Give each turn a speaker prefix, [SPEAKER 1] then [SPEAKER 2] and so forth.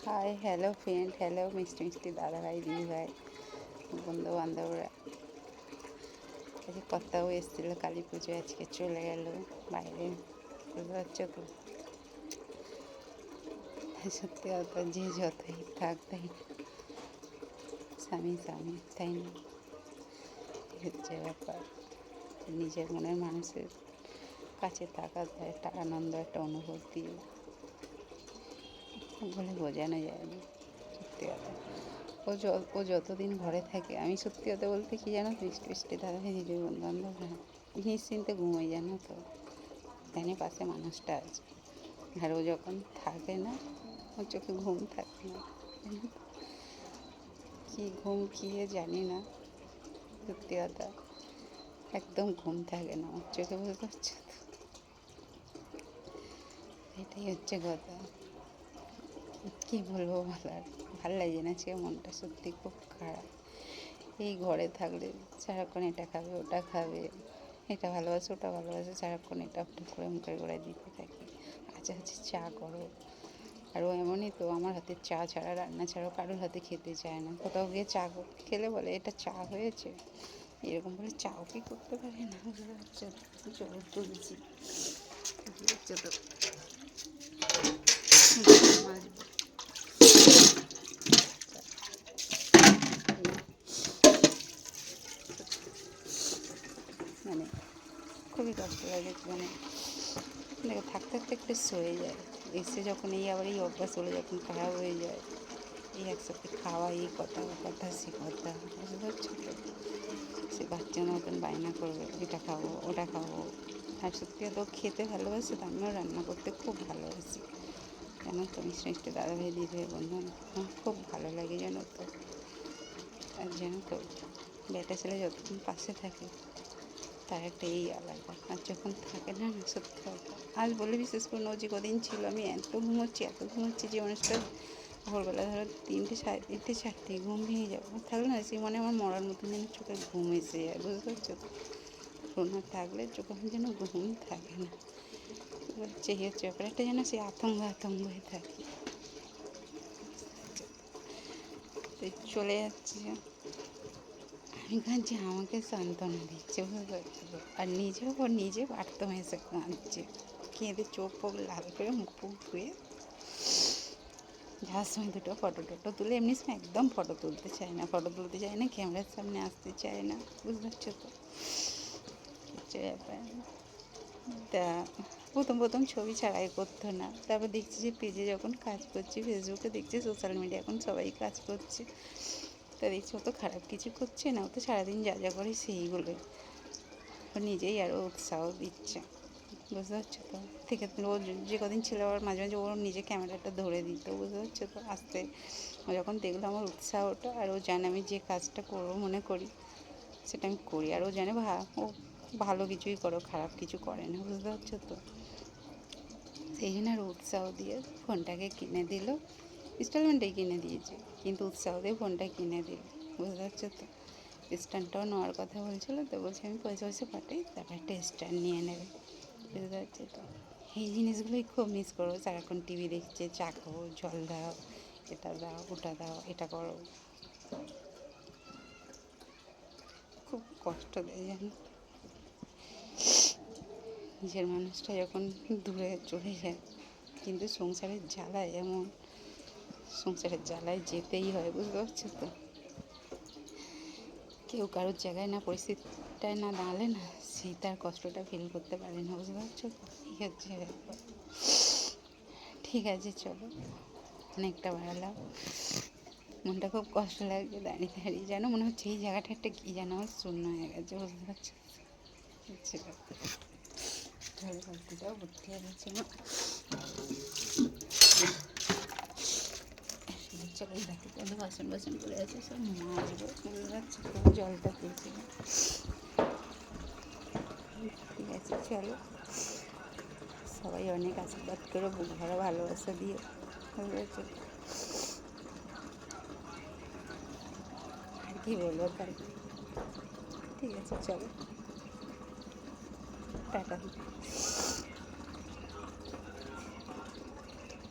[SPEAKER 1] High, hello friend, hello মিষ্টি মিষ্টি দাদাভাই দিদিভাই বন্ধু বান্ধবরা। আজকে কর্তাও এসেছিলো কালী পুজো, আজকে চলে গেল বাইরে। বুঝতে পারছো তো, সত্যি কথা, যে যতই থাক তাই না, স্বামী স্বামী তাই না, হচ্ছে ব্যাপার। নিজের মনের মানুষের কাছে থাকাটা একটা আনন্দ, একটা অনুভূতি বলে বোঝানো যায় না। সত্যি কথা, ও যতদিন ঘরে থাকে, আমি সত্যি কথা বলতে কি জানো তো, মিষ্টি মিষ্টি দাদাভাই দিদি বন্ধু বান্ধবরা নিশ্চিন্তে ঘুমোই, জানো তো, জানি পাশে মানুষটা আছে। আর ও যখন থাকে না, ওর চোখে ঘুম থাকে না, জানো তো, কী ঘুম কী জানি না, সত্যি কথা, একদম ঘুম থাকে না ওর চোখে। বুঝতে পারছো তো, এটাই হচ্ছে কথা। কী বলবো বলার, ভাল লাগে না, সে মনটা সত্যি খুব খারাপ। এই ঘরে থাকলে সারাক্ষণ এটা খাবে ওটা খাবে, এটা ভালোবাসে ওটা ভালোবাসে, সারাক্ষণ এটা ওটা করে মুখের গোড়ায় দিতে থাকি, আচ্ছা আচ্ছা চা করো। আর ও এমনই তো, আমার হাতে চা ছাড়া, রান্না ছাড়াও কারোর হাতে খেতে চায় না। কোথাও গিয়ে চা খেলে বলে এটা চা হয়েছে, এরকম বলে চাও কি করতে পারে না। বুঝতে পারছো, জল তুলছি বুঝছো তো, মানে খুবই কষ্ট লাগে, মানে দেখো থাকতে থাকতে একটু সয়ে যায়, এসে যখন এই আবার এই অভ্যাস হলে যখন খারাপ হয়ে যায়, এই একসাথে খাওয়া, এই কথা ও কথা সে কথা, বুঝতে পারছো তো, সে বাচ্চার মতন বায়না করবে এটা খাবো ওটা খাবো। আর সত্যি তো খেতে ভালোবাসে, তো আমিও রান্না করতে খুব ভালোবাসি, জানো তো মিষ্টি মিষ্টি দাদাভাই দিদিভাই বন্ধু আমার খুব ভালো লাগে, জানো তো। আর জানো তো, বেটা ছেলে যতক্ষণ পাশে থাকে তার একটা এই আলাদা, আর যখন থাকে না, না সত্যি কথা, আজ বলে বিশেষ করে ও যে কদিন ছিল, আমি এত ঘুমোচ্ছি যে মানুষটা ভোরবেলা ধরো 3টে, 3:30, 4টে ঘুম ভেঙে যাবো, থাকলে না সে মানে আমার মরার মতন যেন চোখে ঘুম এসে যায়। বুঝতে পারছো তো, রোনা থাকলে চোখে আমার যেন ঘুম থাকে না, হচ্ছে হচ্ছে ব্যাপার, একটা যেন সে আতঙ্ক হয়ে থাকে। তো চলে যাচ্ছে, আমি কাঁদছি, আমাকে সান্ত্বনা দিচ্ছে, বুঝতে পারছো তো, আর নিজে বাড়তো হেসে কাঁদছে, কেঁদে চোখ ফোক লাল করে মুখ ফুক ধুয়ে যাওয়ার সময় দুটো ফটো তুলে, এমনি সময় একদম ফটো তুলতে চায় না, ক্যামেরার সামনে আসতে চায় না। বুঝতে পারছো তো, হচ্ছে ব্যাপার। তা প্রথম ছবি ছাড়াই করতো না, তারপর দেখছি যে পেজে যখন কাজ করছি, ফেসবুকে দেখছি, সোশ্যাল মিডিয়া এখন সবাই কাজ করছে, তা দেখছি ও তো খারাপ কিছু করছে না, ও তো সারাদিন যা যা করে সেইগুলোই ও নিজেই আরও উৎসাহ দিচ্ছে। বুঝতে পারছো তো, থেকে ও যে কদিন ছিল, আবার মাঝে মাঝে ওর নিজে ক্যামেরাটা ধরে দিত। বুঝতে পারছো তো, আস্তে ও যখন দেখলো আমার উৎসাহটা, আর ও জানে আমি যে কাজটা করবো মনে করি সেটা আমি করি, আর ও জানে ও ভালো কিছুই করো, খারাপ কিছু করে না। বুঝতে পারছো তো, সেই জন্য আর উৎসাহ দিয়ে ফোনটাকে কিনে দিল, ইনস্টলমেন্টেই কিনে দিয়েছে, কিন্তু উৎসাহ দিয়ে ফোনটা কিনে দিল। বুঝতে পারছো তো, স্ট্যান্ডটাও নেওয়ার কথা বলছিলো, তো বলছি আমি পয়সা পাঠাই, তারপর একটা স্ট্যান্ড নিয়ে নেবে। বুঝতে পারছো তো, এই জিনিসগুলোই খুব মিস করবো, সারাক্ষণ টিভি দেখছে, চা খাবো, জল দাও, এটা দাও ওটা দাও, এটা করো, খুব কষ্ট দেয় জানো। নিজের মানুষটা যখন দূরে চলে যায়, কিন্তু সংসারের জ্বালায় যেতেই হয়। বুঝতে পারছো তো, কেউ কারোর জায়গায় না, পরিস্থিতিটায় না দাঁড়ালে না, সেই তার কষ্টটা ফিল করতে পারে না। বুঝতে পারছো তো, এই হচ্ছে ব্যাপার। ঠিক আছে চলো, অনেকটা বাড়ালাম, মনটা খুব কষ্ট লাগছে দাঁড়িয়ে যেন মনে হচ্ছে এই জায়গাটা একটা কী যেন আমার শূন্য হয়ে গেছে। বুঝতে পারছো, হচ্ছে ব্যাপার। ঝড়ে বালতিটাও ভর্তি হয়ে গেছে না, চলো দেখো কত বাসন পড়ে আছে, সব মাজবো। বুঝতে পারছো তো, জলটা তুলছিলাম। ঠিক আছে চলো, সবাই অনেক আশীর্বাদ করো, বুক ভরা ভালোবাসা দিয়ে। বুঝতে পারছো তো, আর কি বলবো তাই। ঠিক আছে চলো, টাটা।